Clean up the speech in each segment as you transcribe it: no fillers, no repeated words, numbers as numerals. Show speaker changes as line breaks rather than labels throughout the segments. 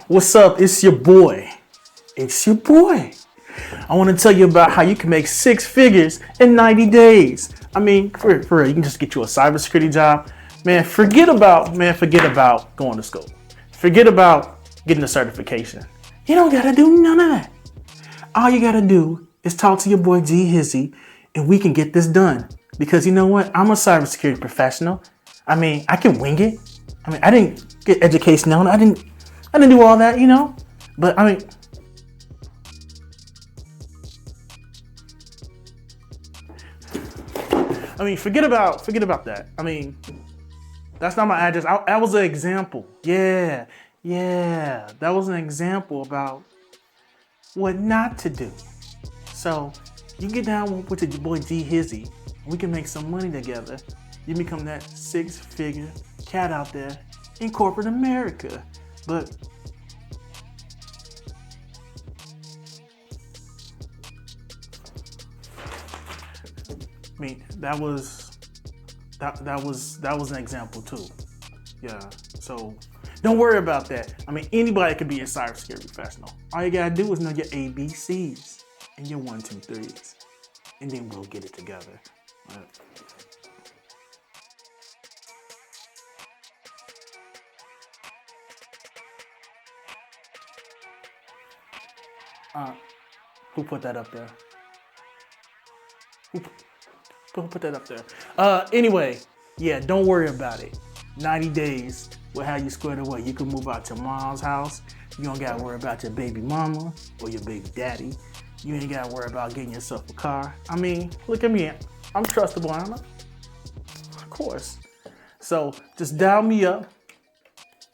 What's up? It's your boy. It's your boy. I want to tell you about how you can make 6 figures in 90 days. I mean, for real, you can just get you a cybersecurity job. Man, forget about going to school. Forget about getting a certification. You don't gotta do none of that. All you gotta do is talk to your boy G Hizzy, and we can get this done. Because you know what? I'm a cybersecurity professional. I mean, I can wing it. I mean, I didn't get education on it. I didn't do all that, you know. But I mean, forget about that. I mean, that's not my address. That was an example. Yeah, that was an example about what not to do. So you get down with your boy G Hizzy. We can make some money together. You become that 6-figure cat out there in corporate America. But I mean, that was an example too. Yeah. So don't worry about that. I mean, anybody could be a cybersecurity professional. All you gotta do is know your ABCs and your 1, 2, 3s, and then we'll get it together. Who put that up there? Who put that up there? Anyway, yeah, don't worry about it. 90 days will have you squared away. You can move out to mom's house. You don't gotta worry about your baby mama or your baby daddy. You ain't gotta worry about getting yourself a car. I mean, look at me. I'm trustable, aren't I? Of course. So just dial me up.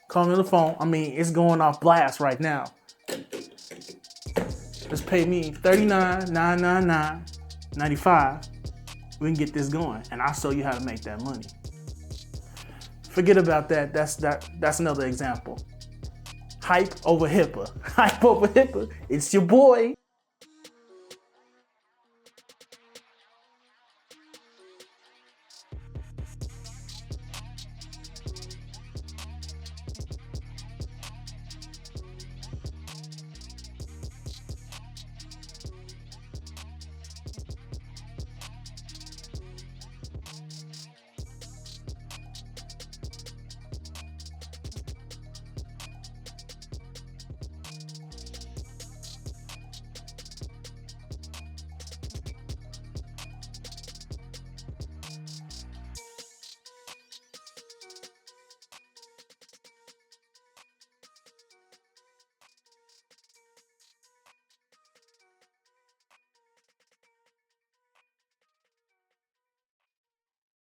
Call me on the phone. I mean, it's going off blast right now. Just pay me $39,999.95. We can get this going, and I'll show you how to make that money. Forget about that. That's another example. Hype over HIPAA. Hype over HIPAA. It's your boy.